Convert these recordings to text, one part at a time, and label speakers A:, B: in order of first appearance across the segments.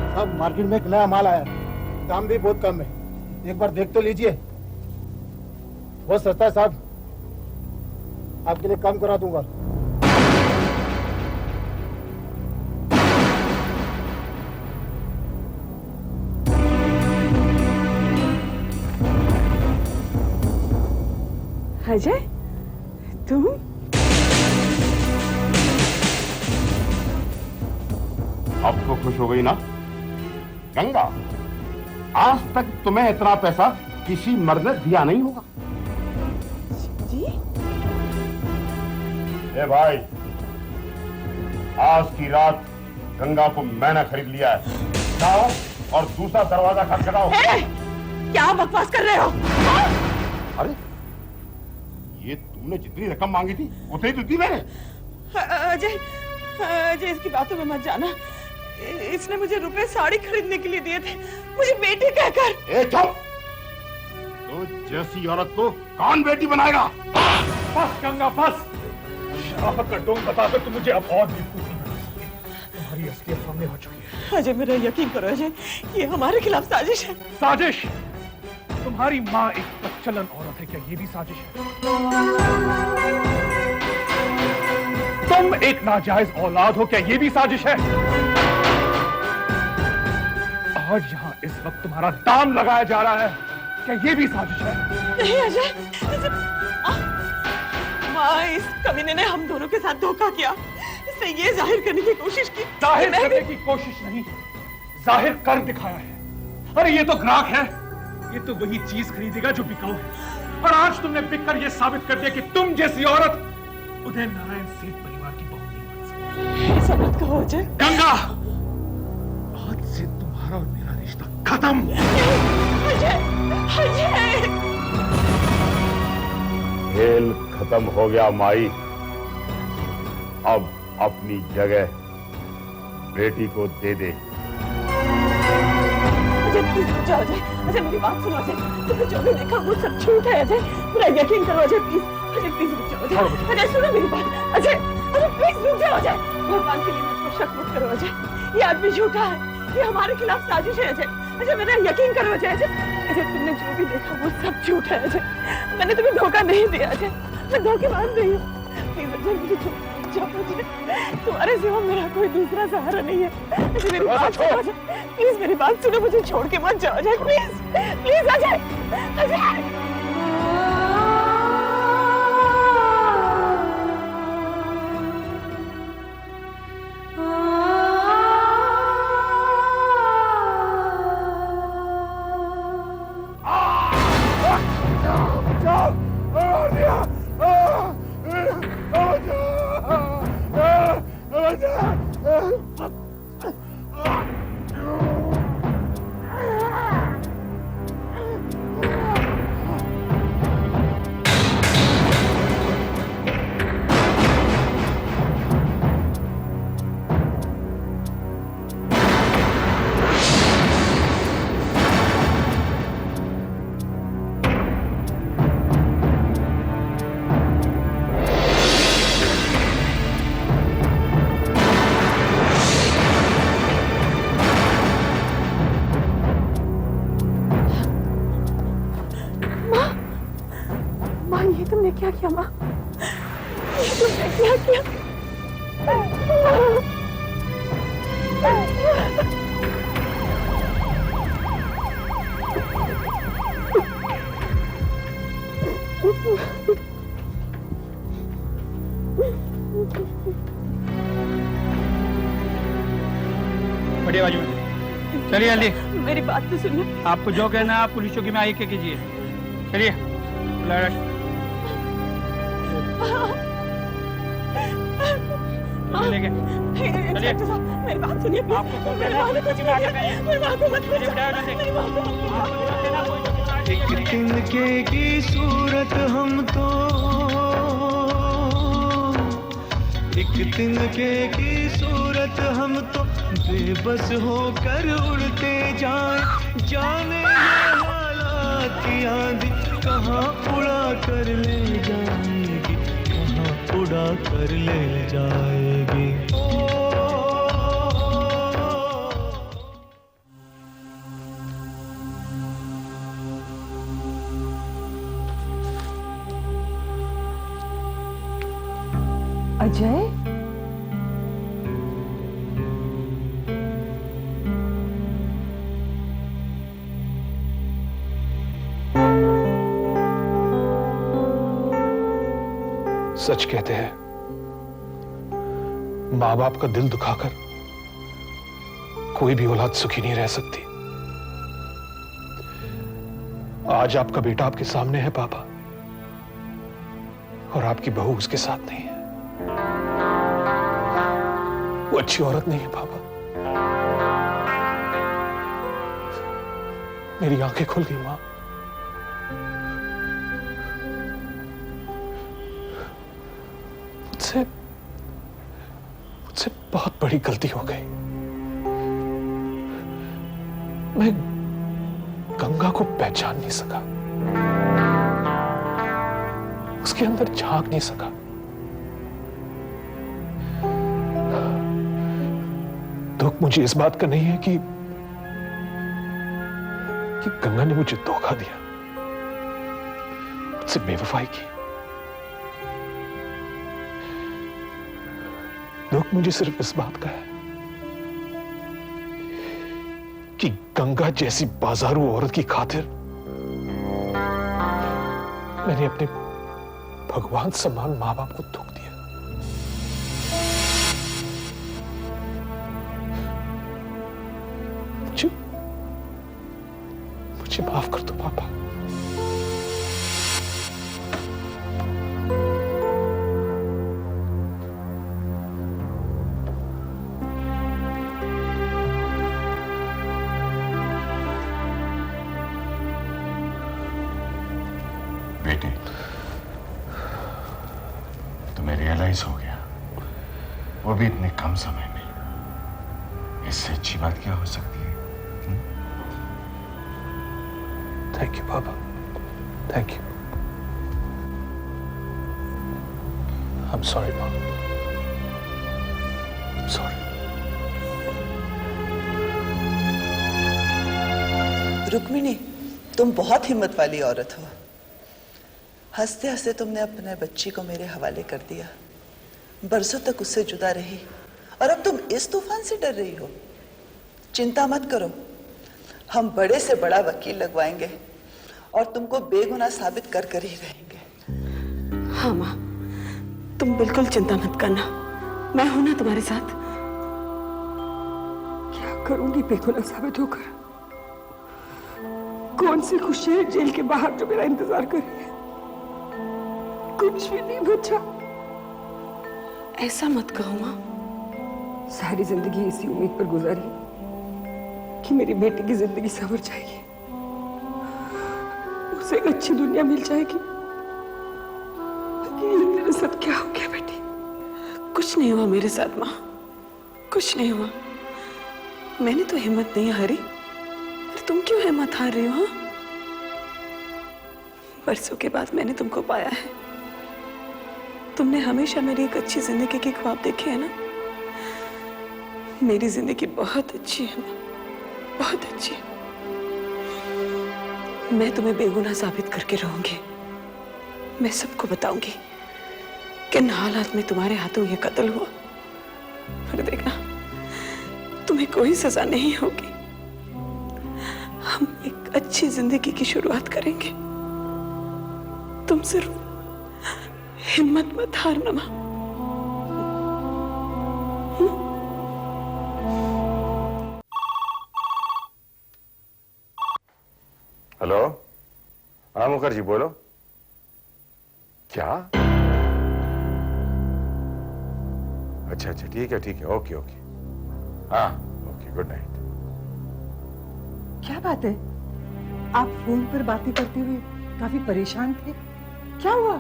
A: साहब मार्केट में एक नया माल आया है, दाम भी बहुत कम है, एक बार देख तो लीजिए। बहुत सस्ता है साहब, आपके लिए कम करा दूंगा।
B: अजय, तुम?
C: अब तो खुश हो गई ना गंगा? आज तक तुम्हें इतना पैसा किसी मर्द ने दिया नहीं होगा।
B: जी?
C: ए भाई, आज की रात गंगा को मैंने खरीद लिया है। जाओ और दूसरा दरवाजा खटखटाओ।
B: क्या बकवास कर रहे हो?
C: अरे, ये तुमने जितनी रकम मांगी थी उतनी तो दी मैंने।
B: अजय, अजय इसकी बातों में मत जाना। इसने मुझे रुपए साड़ी खरीदने के लिए दिए थे, मुझे बेटी कहकर।
C: ए चुप! तो जैसी औरत को कौन बेटी बनाएगा?
D: बस गंगा बस। शराफत का डोंग बताकर तुम मुझे अब और बेवकूफ नहीं बना सकती। तुम्हारी असलियत सामने हो चुकी है।
B: अजय मेरा यकीन करो अजय, ये हमारे खिलाफ साजिश है।
D: साजिश? तुम्हारी माँ एक बदचलन औरत है, क्या ये भी साजिश है? तुम एक नाजायज औलाद हो, क्या ये भी साजिश है? आज यहाँ इस वक्त तुम्हारा दाम लगाया जा रहा है, क्या ये भी साजिश है?
B: नहीं अजय, माँ इस कमीने ने हम दोनों के साथ धोखा किया, इसने ये जाहिर करने की कोशिश की।
D: जाहिर करने की कोशिश नहीं, जाहिर कर दिखाया है। अरे ये तो ग्राहक है, ये तो वही चीज खरीदेगा जो बिकाऊ है। और आज तुमने बिककर ये साबित कर दिया कि तुम जैसी औरत उदय नारायण सेठ परिवार की बहू नहीं बन सकती।
B: ऐसा मत कहो अजय।
D: गंगा, आज से तुम्हारा और मेरा रिश्ता खत्म।
B: अजय, अजय।
C: खेल खत्म हो गया माई। अब अपनी जगह बेटी को दे दे।
B: अजय प्लीज रुक जाओ अजय, अजय मेरी बात सुनो अजय, तुमने जो भी देखा वो सब झूठ है अजय, मेरा यकीन करो अजय प्लीज, अजय प्लीज रुक जाओ अजय, अजय सुनो मेरी बात, अजय, अजय प्लीज रुक जाओ अजय, भगवान के लिए मुझ पर शक मत करो अजय, ये आदमी झूठा है, ये हमारे खिलाफ साजिश है अजय, अजय मेरा यकीन करो अजय, अजय, अजय तुमने जो भी देखा वो सब झूठ है अजय, मैंने तुम्हें धोखा नहीं दिया अजय, मैं धोखेबाज नहीं हूँ, प्लीज अजय मुझे जाओ अजय, तुम्हारे सिवा मेरा कोई दूसरा सहारा नहीं है, अजय मेरी बात सुनो अजय, प्लीज मेरी बात सुनो, मुझे छोड़ के मत जाओ अजय, प्लीज, प्लीज अजय, अजय। तुमने क्या किया माँ? तुमने क्या किया?
E: बढ़िया बाजू में चलिए जल्दी।
B: मेरी बात तो सुनिए।
E: आपको जो कहना है आप पुलिस चौकी में आके कीजिए। चलिए लेके चलिए।
B: मेरी बात सुनिए।
F: एक तिनके की सूरत हम तो, एक तिनके की सूरत हम तो बेबस होकर उड़ते जाए, जाने ये हालात की आंधी कहाँ उड़ा कर ले जाएगी, कहाँ उड़ा कर ले जाएगी।
B: अजय,
D: सच कहते हैं, मां बाप का दिल दुखाकर कोई भी औलाद सुखी नहीं रह सकती। आज आपका बेटा आपके सामने है पापा, और आपकी बहू उसके साथ नहीं है। वो अच्छी औरत नहीं है पापा। मेरी आंखें खुल गई मां। मुझसे बहुत बड़ी गलती हो गई। मैं गंगा को पहचान नहीं सका, उसके अंदर झांक नहीं सका। दुख मुझे इस बात का नहीं है कि गंगा ने मुझे धोखा दिया, मुझसे बेवफाई की। दुख मुझे सिर्फ इस बात का है कि गंगा जैसी बाजारू औरत की खातिर मैंने अपने भगवान समान मां बाप को दुख दिया। मुझे माफ कर दो पापा।
C: बेटे, तुम्हें रियलाइज हो गया, वो भी इतने कम समय में। इससे अच्छी बात क्या हो सकती है?
D: थैंक यू पापा, thank you. I am sorry mom, I am sorry.
G: Rukmini, तुम बहुत हिम्मत वाली औरत हो। हंसते हंसते तुमने अपने बच्ची को मेरे हवाले कर दिया, बरसों तक उससे जुदा रही, और अब तुम इस तूफान से डर रही हो। चिंता मत करो, हम बड़े से बड़ा वकील लगवाएंगे और तुमको बेगुनाह साबित कर कर ही रहेंगे।
B: हाँ माँ, तुम बिल्कुल चिंता मत करना, मैं हूं ना तुम्हारे साथ। क्या करूंगी बेगुनाह साबित होकर? कौन सी खुशी है जेल के बाहर जो मेरा इंतजार कर रही है? कुछ भी नहीं बचा। ऐसा मत कहो माँ। सारी जिंदगी इसी उम्मीद पर गुजारी कि मेरी बेटी की जिंदगी संवर जाएगी, उसे एक अच्छी दुनिया मिल जाएगी। ये मेरे साथ क्या हो गया बेटी? कुछ नहीं हुआ मेरे साथ माँ, कुछ नहीं हुआ। मैंने तो हिम्मत नहीं हारी, पर तुम क्यों हिम्मत हार रही हो? हाँ, बरसों के बाद मैंने तुमको पाया है। तुमने हमेशा मेरी एक अच्छी जिंदगी के ख्वाब देखे हैं ना। मेरी जिंदगी बहुत अच्छी है माँ, बहुत अच्छी। मैं तुम्हें बेगुनाह साबित करके रहूंगी। मैं सबको बताऊंगी किन हालात में तुम्हारे हाथों ये कत्ल हुआ। फिर देखना, तुम्हें कोई सजा नहीं होगी। हम एक अच्छी जिंदगी की शुरुआत करेंगे। तुम सिर्फ हिम्मत मत हारना मां।
C: हेलो, हाँ मुखर्जी बोलो। क्या? अच्छा अच्छा, ठीक है, ओके ओके। हाँ ओके, गुड नाइट।
H: क्या बात है, आप फोन पर बातें करते हुए काफी परेशान थे, क्या हुआ?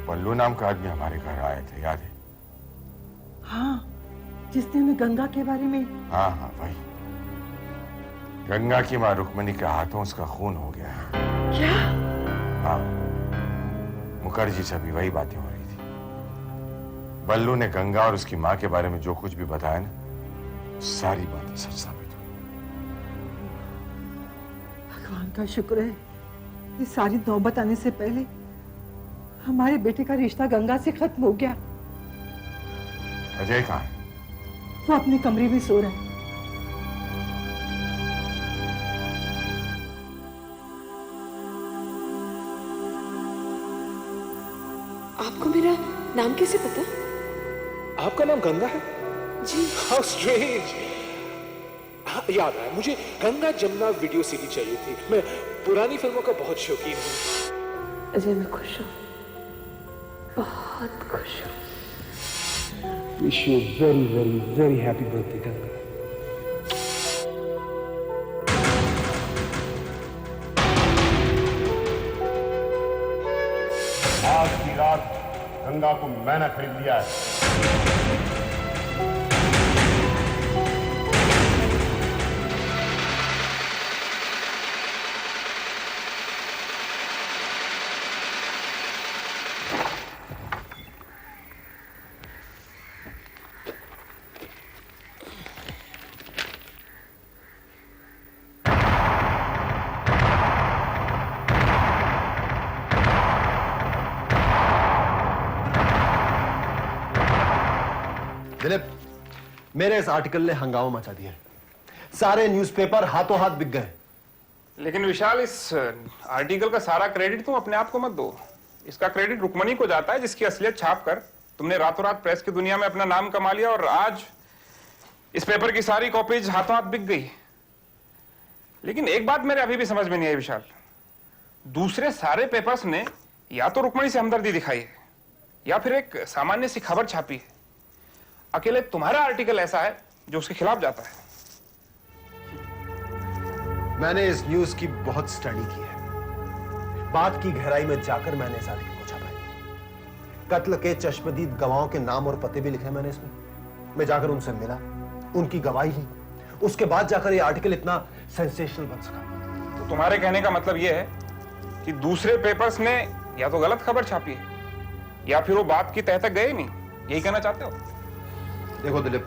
C: बल्लू नाम का आदमी हमारे घर आए थे, याद है?
H: हाँ, जिसने हमें गंगा के बारे में।
C: हाँ हाँ वही। गंगा की माँ रुक्मणी के हाथों उसका खून हो गया है।
H: क्या?
C: हाँ, मुखर्जी से भी वही बातें हो रही थी। बल्लू ने गंगा और उसकी माँ के बारे में जो कुछ भी बताया ना, सारी बातें सच साबित हुई।
H: भगवान का शुक्र है, ये सारी नौबत आने से पहले हमारे बेटे का रिश्ता गंगा से खत्म हो गया।
C: अजय कहाँ है?
H: वो अपने कमरे में सो रहा है।
B: आपको मेरा नाम कैसे पता?
D: आपका नाम गंगा है?
B: जी।
D: How strange. हाँ, याद आया, मुझे गंगा जमुना वीडियो सीडी चाहिए थी। मैं पुरानी फिल्मों का बहुत शौकीन हूँ।
B: अजय मैं खुश हूँ, बहुत खुश हूँ।
D: Wish you a very, very, very happy birthday, Ganga.
C: आज की रात गंगा को मैंने खरीद लिया है।
I: दिलीप, मेरे इस आर्टिकल ने हंगामा मचा दिया है। सारे न्यूज़पेपर हाथों हाथ बिक गए।
J: लेकिन विशाल, इस आर्टिकल का सारा क्रेडिट तुम अपने आप को मत दो। इसका क्रेडिट रुक्मणी को जाता है, जिसकी असलियत छाप कर तुमने रातों रात प्रेस की दुनिया में अपना नाम कमा लिया और आज इस पेपर की सारी कॉपीज हाथों हाथ बिक गई। लेकिन एक बात मेरे अभी भी समझ में नहीं आई विशाल, दूसरे सारे पेपर्स ने या तो रुक्मणी से हमदर्दी दिखाई है या फिर एक सामान्य सी खबर छापी है। अकेले तुम्हारा आर्टिकल ऐसा है जो उसके खिलाफ जाता है।
I: मैंने इस न्यूज की बहुत स्टडी की है। बात की गहराई में जाकर मैंने इस आर्टिकल को छापा है। कत्ल के चश्मदीद गवाहों के नाम और पते भी लिखे मैंने इसमें। मैं जाकर उनसे मिला, उनकी गवाही ली, उसके बाद जाकर यह आर्टिकल इतना सेंसेशनल बन सका।
J: तो तुम्हारे कहने का मतलब यह है कि दूसरे पेपर्स ने या तो गलत खबर छापी है या फिर वो बात की तह तक गए नहीं, यही कहना चाहते हो?
I: देखो दिलीप,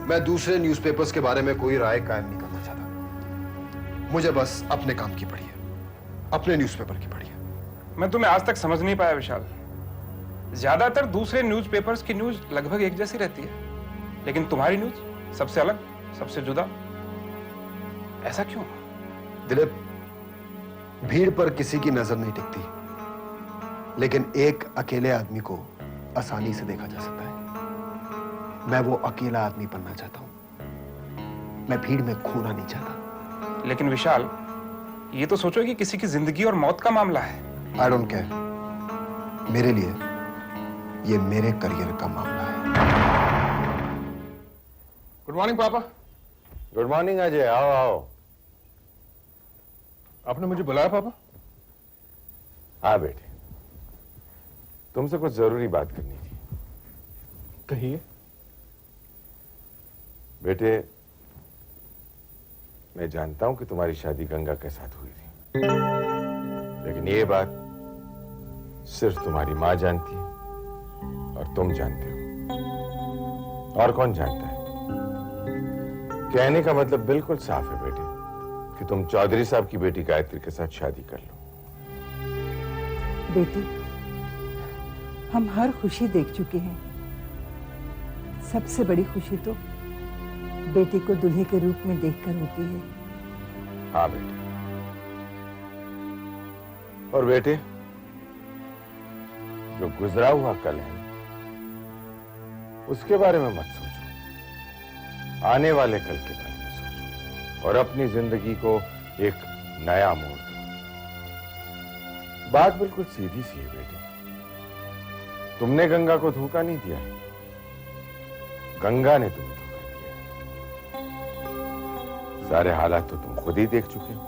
I: मैं दूसरे न्यूज़पेपर्स के बारे में कोई राय कायम नहीं करना चाहता। मुझे बस अपने काम की पड़ी है, अपने न्यूज़पेपर की पड़ी है।
J: मैं तुम्हें आज तक समझ नहीं पाया विशाल। ज्यादातर दूसरे न्यूज़पेपर्स की न्यूज लगभग एक जैसी रहती है, लेकिन तुम्हारी न्यूज सबसे अलग, सबसे जुदा। ऐसा क्यों?
I: दिलीप, भीड़ पर किसी की नजर नहीं टिकती, लेकिन एक अकेले आदमी को आसानी से देखा जा सकता है। मैं वो अकेला आदमी बनना चाहता हूं। मैं भीड़ में खोना नहीं चाहता।
J: लेकिन विशाल, ये तो सोचो कि किसी की जिंदगी और मौत का मामला है।
I: I don't care. मेरे लिए ये मेरे करियर का मामला है।
J: गुड मॉर्निंग पापा।
C: गुड मॉर्निंग अजय, आओ आओ।
J: आपने मुझे बुलाया पापा?
C: हाँ बेटे, तुमसे कुछ जरूरी बात करनी थी।
J: कहिए।
C: बेटे, मैं जानता हूं कि तुम्हारी शादी गंगा के साथ हुई थी, लेकिन ये बात सिर्फ तुम्हारी मां जानती है और तुम जानते हो। और कौन जानता है? कहने का मतलब बिल्कुल साफ है बेटे कि तुम चौधरी साहब की बेटी गायत्री के साथ शादी कर लो।
H: बेटी, हम हर खुशी देख चुके हैं। सबसे बड़ी खुशी तो बेटी को दुल्हे के रूप में देखकर होती है।
C: हाँ बेटे। और बेटे, जो गुजरा हुआ कल है उसके बारे में मत सोचो, आने वाले कल के बारे में सोचो और अपनी जिंदगी को एक नया मोड़ दो। बात बिल्कुल सीधी सी है बेटे, तुमने गंगा को धोखा नहीं दिया, गंगा ने तुम्हें धोखा दिया। सारे हालात तो तुम खुद ही देख चुके हो।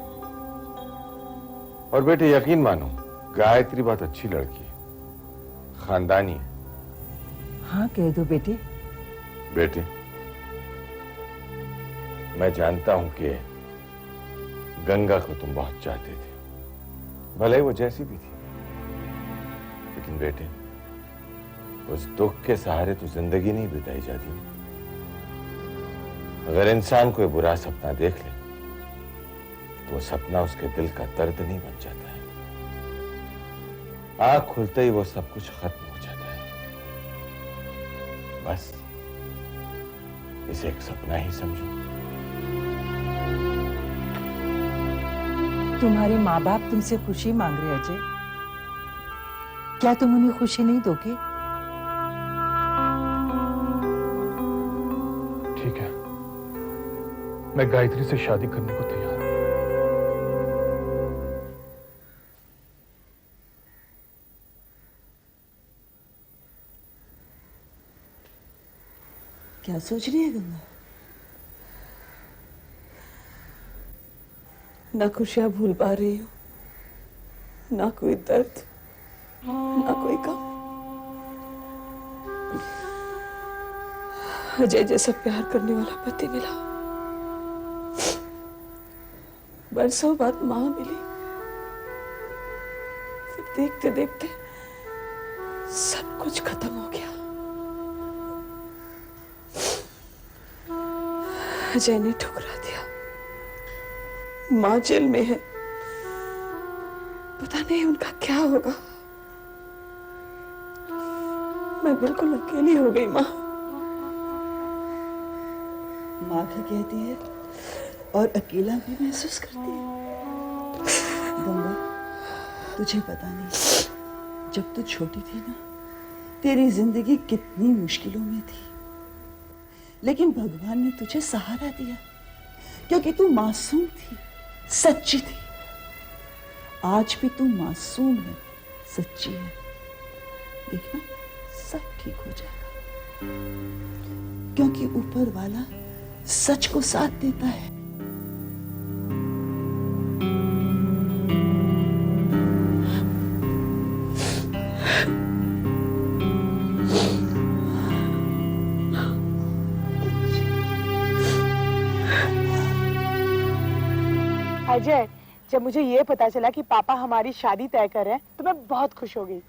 C: और बेटे यकीन मानो, गायत्री बहुत अच्छी लड़की है, खानदानी है।
H: हाँ कह दो बेटी।
C: बेटे, मैं जानता हूं कि गंगा को तुम बहुत चाहते थे, भले ही वो जैसी भी थी, लेकिन बेटे उस दुख के सहारे तो जिंदगी नहीं बिताई जाती। अगर इंसान कोई बुरा सपना देख ले तो वो सपना उसके दिल का दर्द नहीं बन जाता है। आँख खुलते ही वो सब कुछ खत्म हो जाता है। बस इसे एक सपना ही समझो।
H: तुम्हारे माँ बाप तुमसे खुशी मांग रहे अजय, क्या तुम उन्हें खुशी नहीं दोगे?
D: ठीक है, मैं गायत्री से शादी करने को तैयार हूं।
G: क्या सोच रही है गंगा?
B: ना खुशियां भूल पा रही हूँ, ना कोई दर्द, ना कोई गम। अजय जैसा प्यार करने वाला पति मिला, बरसों बाद मां मिली, फिर देखते देखते सब कुछ खत्म हो गया। अजय ने ठुकरा दिया, मां जेल में है, पता नहीं उनका क्या होगा। मैं बिल्कुल अकेली हो गई मां।
G: माँ भी कहती है और अकेला भी महसूस करती है। गंगा, तुझे पता नहीं, जब तू छोटी थी ना, तेरी जिंदगी कितनी मुश्किलों में थी, लेकिन भगवान ने तुझे सहारा दिया क्योंकि तू मासूम थी, सच्ची थी। आज भी तू मासूम है, सच्ची है। देखना, सब ठीक हो जाएगा, क्योंकि ऊपर वाला सच को साथ देता है।
K: अजय, जब मुझे ये पता चला कि पापा हमारी शादी तय कर रहे हैं तो मैं बहुत खुश हो गई।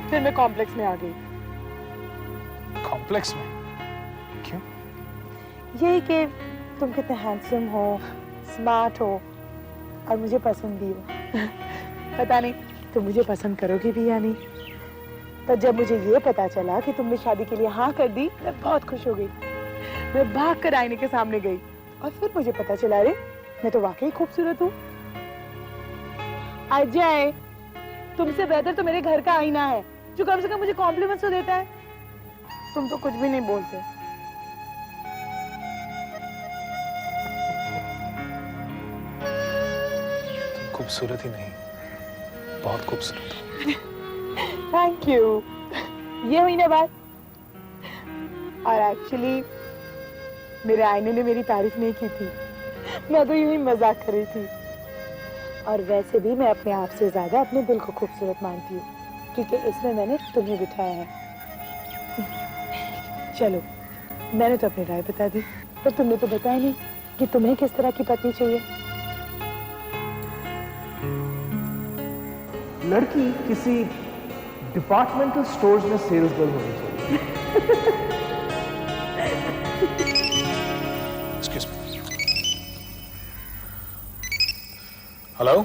K: फिर मैं कॉम्प्लेक्स में आ गई।
D: कॉम्प्लेक्स में? क्यों?
K: यही कि तुम कितने हैंडसम हो, स्मार्ट हो और मुझे पसंद भी हो। पता नहीं तुम मुझे पसंद करोगी भी या नहीं। तो जब मुझे ये पता चला कि तुमने शादी के लिए हाँ कर दी, मैं बहुत खुश हो गई। मैं भाग कर आईने के सामने गई और फिर मुझे पता चला, रे मैं तो वाकई खूबसूरत हूँ। अजय, तुमसे बेहतर तो मेरे घर का आईना है, जो कम से कम मुझे कॉम्प्लीमेंट्स तो देता है। तुम तो कुछ भी नहीं बोलते।
D: तुम खूबसूरत ही नहीं, बहुत खूबसूरत हो।
K: Thank you. ये हुई ना बात। और एक्चुअली मेरे आईने ने मेरी तारीफ नहीं की थी, मैं तो यूं ही मजाक कर रही थी। और वैसे भी मैं अपने आप से ज्यादा अपने दिल को खूबसूरत मानती हूँ, क्योंकि इसमें मैंने तुम्हें बिठाया है। चलो, मैंने तो अपनी राय बता दी, पर तुमने तो बताया नहीं कि तुम्हें किस तरह की पत्नी चाहिए।
L: लड़की किसी डिपार्टमेंटल स्टोर्स में सेल्स गर्ल होनी चाहिए।
D: Excuse me. Hello?